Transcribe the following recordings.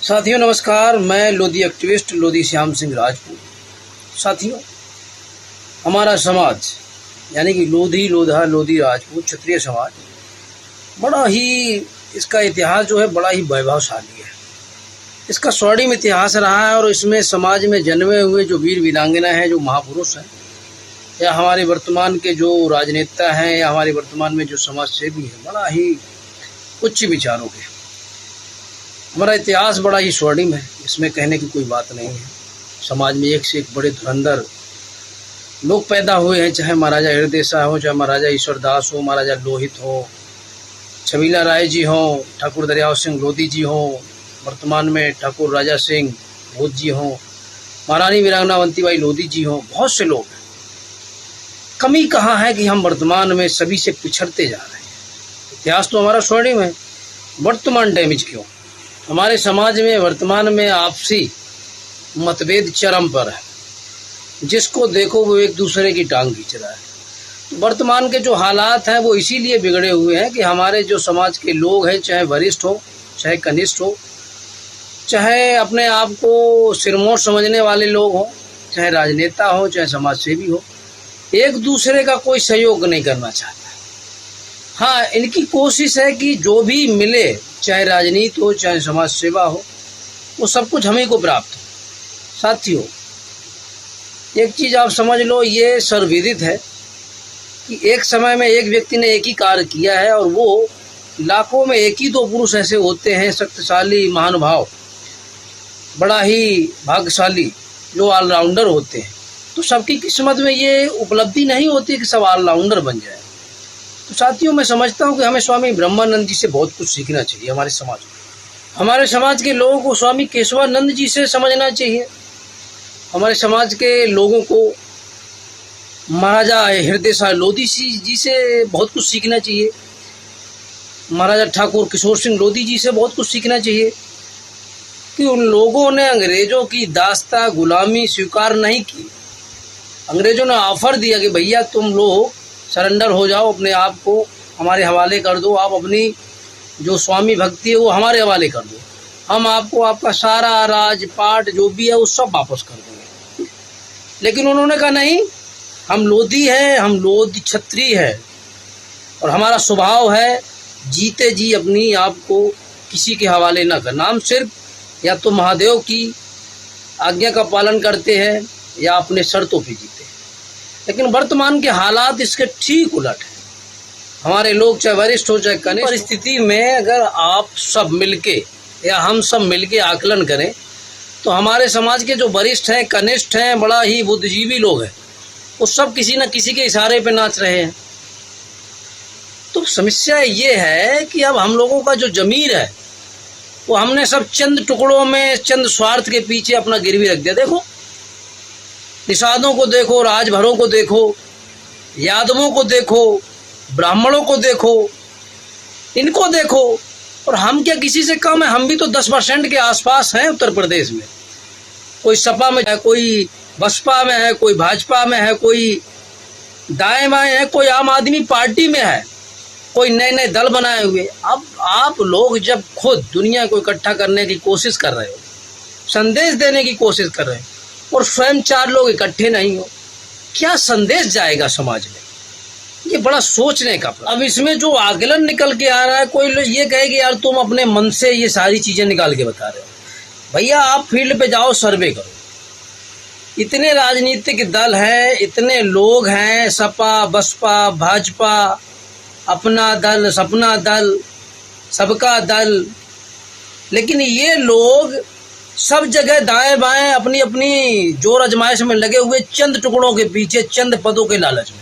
साथियों नमस्कार, मैं लोधी एक्टिविस्ट लोधी श्याम सिंह राजपूत। साथियों, हमारा समाज यानी कि लोधी लोधा लोधी राजपूत क्षत्रिय समाज बड़ा ही, इसका इतिहास जो है बड़ा ही वैभवशाली है। इसका स्वर्णिम इतिहास रहा है और इसमें समाज में जन्मे हुए जो वीर वीरांगना हैं, जो महापुरुष हैं, या हमारे वर्तमान के जो राजनेता हैं, या हमारे वर्तमान में जो समाज सेवी हैं, बड़ा ही उच्च विचारों के। हमारा इतिहास बड़ा ही स्वर्णिम है, इसमें कहने की कोई बात नहीं है। समाज में एक से एक बड़े धुरंधर लोग पैदा हुए हैं, चाहे महाराजा हृदय शाह हो, चाहे महाराजा ईश्वरदास हो, महाराजा लोहित हो, छबीला राय जी हो, ठाकुर दरियाव सिंह लोधी जी हो, वर्तमान में ठाकुर राजा सिंह भूत जी हो, महारानी वीरांगना अवंतीबाई लोधी जी हो। बहुत से लोग हैं। कमी कहाँ है कि हम वर्तमान में सभी से पिछड़ते जा रहे हैं। इतिहास तो हमारा स्वर्णिम है, वर्तमान डैमेज क्यों? हमारे समाज में वर्तमान में आपसी मतभेद चरम पर है। जिसको देखो वो एक दूसरे की टांग खींच रहा है। तो वर्तमान के जो हालात हैं वो इसीलिए बिगड़े हुए हैं कि हमारे जो समाज के लोग हैं, चाहे वरिष्ठ हो, चाहे कनिष्ठ हो, चाहे अपने आप को सिरमौर समझने वाले लोग हों, चाहे राजनेता हो, चाहे समाज सेवी हो, एक दूसरे का कोई सहयोग नहीं करना चाहता। हाँ, इनकी कोशिश है कि जो भी मिले, चाहे राजनीति हो, चाहे समाज सेवा हो, वो सब कुछ हमें को प्राप्त हो। साथियों, एक चीज़ आप समझ लो, ये सर्वविदित है कि एक समय में एक व्यक्ति ने एक ही कार्य किया है और वो लाखों में एक ही दो पुरुष ऐसे होते हैं, शक्तिशाली महानुभाव, बड़ा ही भाग्यशाली, जो ऑलराउंडर होते हैं। तो सबकी किस्मत में ये उपलब्धि नहीं होती कि सब ऑलराउंडर बन जाए। तो साथियों, मैं समझता हूँ कि हमें स्वामी ब्रह्मानंद जी से बहुत कुछ सीखना चाहिए। हमारे समाज के लोगों को स्वामी केशवानंद जी से समझना चाहिए। हमारे समाज के लोगों को महाराजा हृदय शाह लोधी जी से बहुत कुछ सीखना चाहिए। महाराजा ठाकुर किशोर सिंह लोधी जी से बहुत कुछ सीखना चाहिए कि उन लोगों ने अंग्रेज़ों की दास्ता गुलामी स्वीकार नहीं की। अंग्रेज़ों ने ऑफर दिया कि भैया तुम लोग सरेंडर हो जाओ, अपने आप को हमारे हवाले कर दो, आप अपनी जो स्वामी भक्ति है वो हमारे हवाले कर दो, हम आपको आपका सारा राजपाट जो भी है वो सब वापस कर देंगे। लेकिन उन्होंने कहा नहीं, हम लोधी हैं, हम लोधी क्षत्रिय है और हमारा स्वभाव है जीते जी अपनी आप को किसी के हवाले न करना। हम सिर्फ या तो महादेव की आज्ञा का पालन करते हैं या अपने शर्तों पे जीते हैं। लेकिन वर्तमान के हालात इसके ठीक उलट है। हमारे लोग चाहे वरिष्ठ हो चाहे कनिष्ठ, परिस्थिति में अगर आप सब मिलके या हम सब मिलके आकलन करें तो हमारे समाज के जो वरिष्ठ हैं, कनिष्ठ हैं, बड़ा ही बुद्धिजीवी लोग हैं, वो सब किसी न किसी के इशारे पे नाच रहे हैं। तो समस्या ये है कि अब हम लोगों का जो जमीर है वो हमने सब चंद टुकड़ों में, चंद स्वार्थ के पीछे अपना गिरवी रख दिया। देखो, निषादों को देखो, राजभरों को देखो, यादवों को देखो, ब्राह्मणों को देखो, इनको देखो, और हम क्या किसी से कम है? हम भी तो 10% के आसपास हैं उत्तर प्रदेश में। कोई सपा में है, कोई बसपा में है, कोई भाजपा में है, कोई दाएं बाएं है, कोई आम आदमी पार्टी में है, कोई नए नए दल बनाए हुए। अब आप लोग जब खुद दुनिया को इकट्ठा करने की कोशिश कर रहे हो, संदेश देने की कोशिश कर रहे हो और स्वयं 4 लोग इकट्ठे नहीं हो, क्या संदेश जाएगा समाज में? ये बड़ा सोचने का। अब इसमें जो आकलन निकल के आ रहा है, कोई लोग ये कहे कि यार तुम अपने मन से ये सारी चीज़ें निकाल के बता रहे हो। भैया आप फील्ड पे जाओ, सर्वे करो। इतने राजनीतिक दल हैं, इतने लोग हैं, सपा बसपा भाजपा, अपना दल, सपना दल, सबका दल, लेकिन ये लोग सब जगह दाएं बाएं अपनी अपनी जोर आजमाइश में लगे हुए, चंद टुकड़ों के पीछे, चंद पदों के लालच में।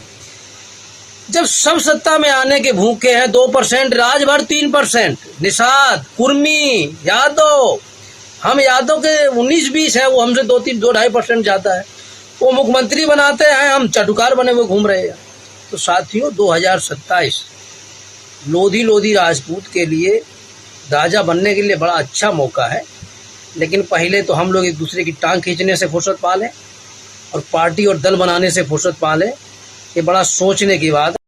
जब सब सत्ता में आने के भूखे हैं, 2% राजभर, 3% निषाद, कुर्मी, यादव, हम यादव के 19-20 है, वो हमसे 2-2.5% ज़्यादा है। वो मुख्यमंत्री बनाते हैं, हम चटुकार बने हुए घूम रहे हैं। तो साथियों, 2027 लोधी राजपूत के लिए, राजा बनने के लिए बड़ा अच्छा मौका है। लेकिन पहले तो हम लोग एक दूसरे की टांग खींचने से फुर्सत पा लें और पार्टी और दल बनाने से फुर्सत पा लें। ये बड़ा सोचने की बात है।